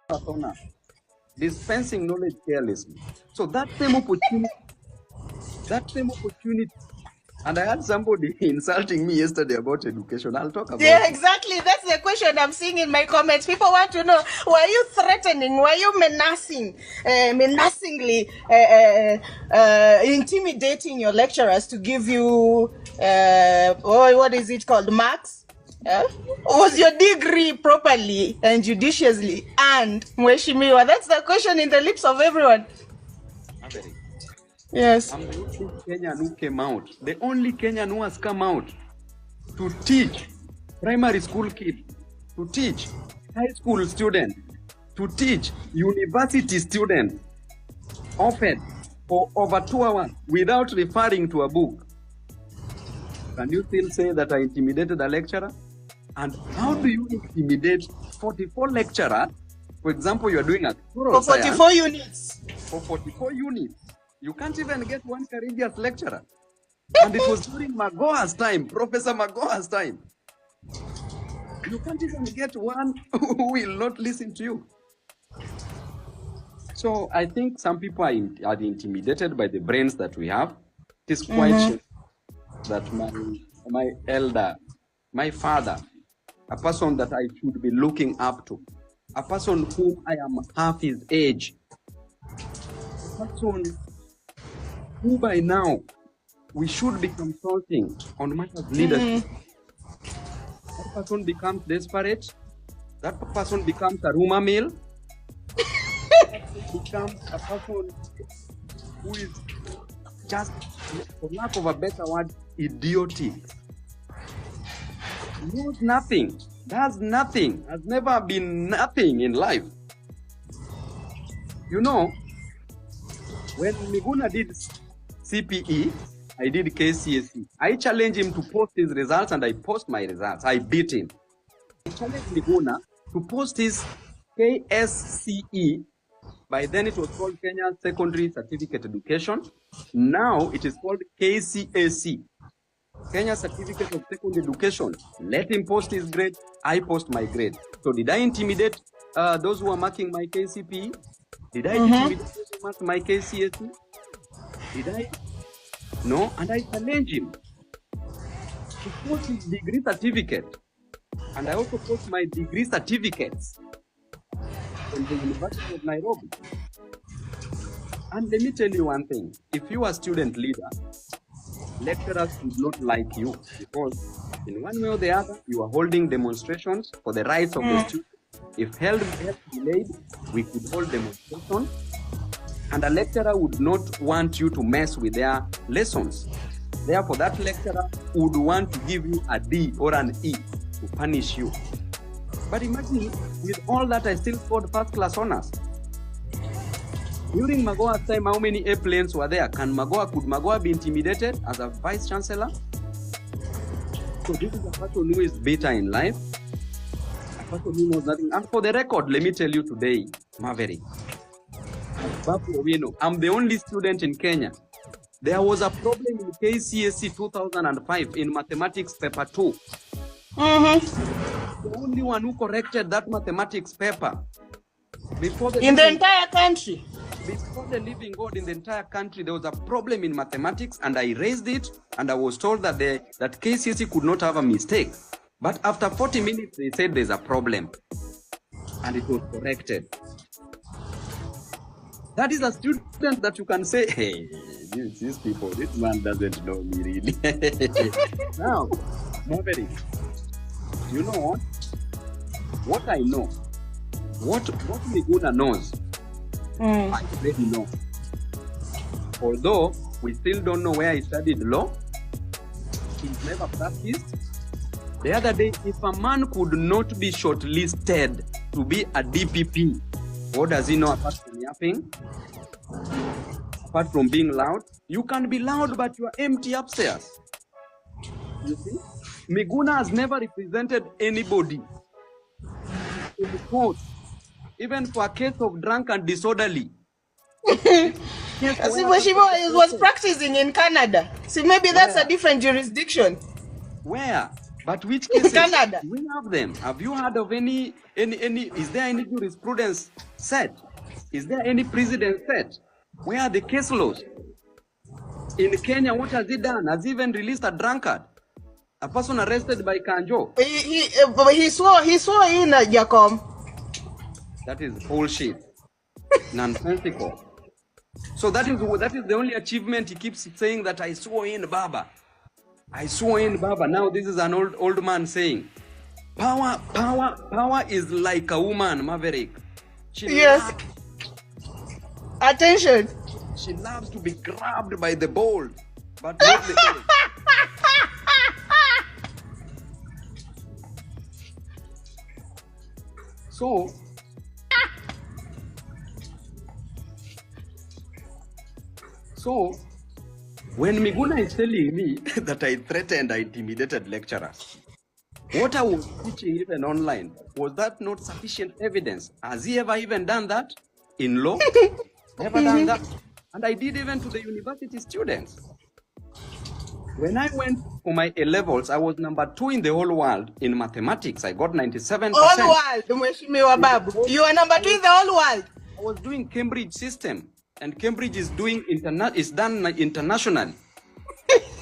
persona, dispensing knowledge carelessly. So that same opportunity, and I had somebody insulting me yesterday about education. I'll talk about Yeah, it. exactly. That's the question I'm seeing in my comments. People want to know, were you threatening? Were you menacingly intimidating your lecturers to give you, what is it called, marks? Was your degree properly and judiciously earned, Mweshimiwa? That's the question in the lips of everyone. Maverick, Yes. I'm the only Kenyan who came out, the only Kenyan who has come out to teach primary school kids, to teach high school students, to teach university students, often for over 2 hours without referring to a book. Can you still say that I intimidated a lecturer? And how do you intimidate 44 lecturers? For example, you are doing a For 44 units. For 44 units. You can't even get one courageous lecturer. And it was during Magoa's time, Professor Magoa's time. You can't even get one who will not listen to you. So I think some people are intimidated by the brains that we have. It is quite sure that my elder, my father, a person that I should be looking up to, a person whom I am half his age, a person who by now we should be consulting on matters of leadership. That person becomes desperate. That person becomes a rumor mill. Becomes a person who is just, for lack of a better word, idiotic. Knows nothing, does nothing, has never been nothing in life. You know, when Miguna did CPE, I did KCSE. I challenged him to post his results and I post my results. I beat him. I challenged Miguna to post his KSCE. By then it was called Kenya Secondary Certificate Education. Now it is called KCAC, Kenya Certificate of Secondary Education. Let him post his grade, I post my grade. So did I intimidate those who are marking my KCPE? Did I intimidate those who mark my KCSE? Did I? No, and I challenge him to post his degree certificate. And I also post my degree certificates in the University of Nairobi. And let me tell you one thing. If you are a student leader, lecturers would not like you because in one way or the other, you are holding demonstrations for the rights of the students. If held delayed, we could hold demonstrations. And a lecturer would not want you to mess with their lessons. Therefore, that lecturer would want to give you a D or an E to punish you. But imagine, with all that, I still scored first class honors. During Magoa's time, how many airplanes were there? Could Magoa be intimidated as a vice chancellor? So this is a person who is bitter in life, a person who knows nothing. And for the record, let me tell you today, Maverick, Babu Owino, I'm the only student in Kenya. There was a problem in KCSE 2005 in mathematics paper 2. The only one who corrected that mathematics paper. In the entire country. Before the living God in the entire country, there was a problem in mathematics, and I raised it, and I was told that that KCSE could not have a mistake. But after 40 minutes, they said there's a problem, and it was corrected. That is a student that you can say, hey, these people, this man doesn't know me really. Now, Maverick, you know what? What I know, what Miguna knows, I already know. Although we still don't know where he studied law, he's never practiced. The other day, if a man could not be shortlisted to be a DPP, what does he know apart from yapping? Apart from being loud? You can be loud, but you are empty upstairs. You see? Miguna has never represented anybody in the court, even for a case of drunk and disorderly. It was practicing in Canada. See, maybe that's a different jurisdiction. Where? But which cases? Canada. We have them. Have you heard of any, is there any jurisprudence set? Is there any precedent set? Where are the case laws? In Kenya, what has he done? Has he even released a drunkard? A person arrested by Kanjo? He swore in, Jacob. That is bullshit. Nonsensical. So that is the only achievement he keeps saying, that I swore in Baba. I swore in Baba. Now this is an old man saying, power is like a woman, Maverick. Yes. Attention. She loves to be grabbed by the bold, but not the old. So, when Miguna is telling me that I threatened, I intimidated lecturers, what I was teaching even online, was that not sufficient evidence? Has he ever even done that in law? Never done that. And I did even to the university students. When I went for my A-levels, I was number 2 in the whole world in mathematics. I got 97%. Whole world, Babu. You are number 2 in the whole world. I was doing Cambridge system, and Cambridge is done internationally.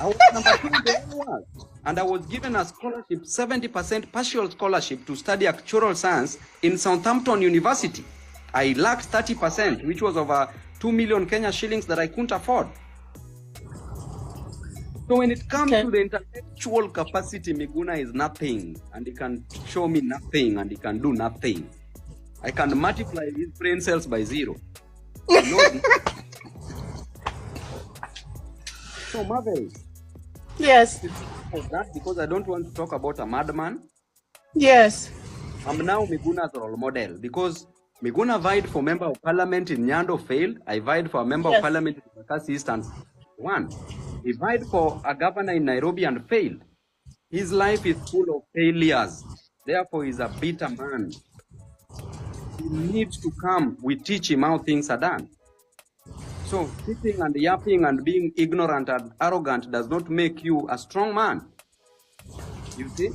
I was number 2 in the whole world. And I was given a scholarship, 70% partial scholarship to study actuarial science in Southampton University. I lacked 30%, which was over 2 million Kenya shillings that I couldn't afford. So when it comes to the intellectual capacity, Miguna is nothing, and he can show me nothing, and he can do nothing. I can multiply his brain cells by 0. So Marvel. Yes. That because I don't want to talk about a madman. Yes. I'm now Miguna's role model, because Miguna vied for member of parliament in Nyando, failed. I vied for a member of parliament in Bakasi East and won. He vied for a governor in Nairobi and failed. His life is full of failures. Therefore, he's a bitter man. He needs to come. We teach him how things are done. So sitting and yapping and being ignorant and arrogant does not make you a strong man. You see?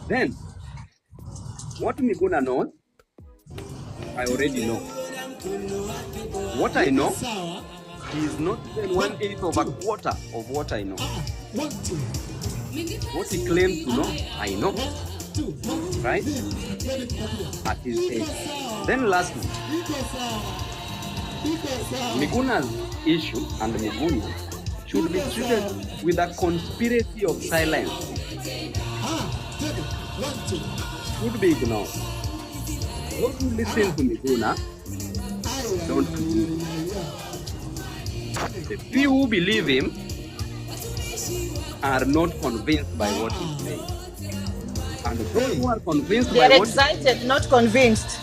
Then, what Miguna knows, I already know. What I know, he is not even 1/8 of a quarter of what I know. What he claims to know, I know. Right? At his age. Then lastly, Miguna's issue and Miguna should be treated with a conspiracy of silence. Should be ignored. Those who listen to Miguna don't believe him. The few who believe him are not convinced by what he says. And those who are convinced they are excited, not convinced.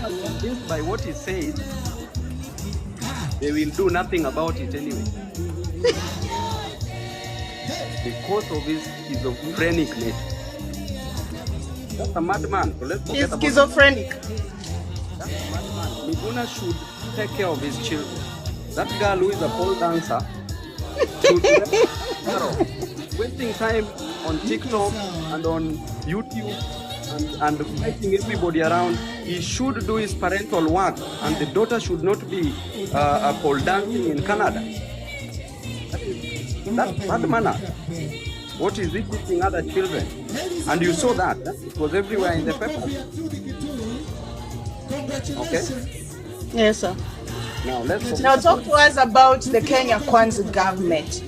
Convinced by what he says, they will do nothing about it anyway. Because of his schizophrenic nature. That's a madman. So let's forget about schizophrenic. That's a madman. Miguna should take care of his children. That girl who is a pole dancer should wasting time on TikTok and on YouTube and fighting everybody around. He should do his parental work, and the daughter should not be a pole dancing in Canada. That's bad manner. What is he teaching other children? And you saw that. It was everywhere in the paper. Okay? Yes, sir. Now let's talk to us about the Kenya Kwanza government.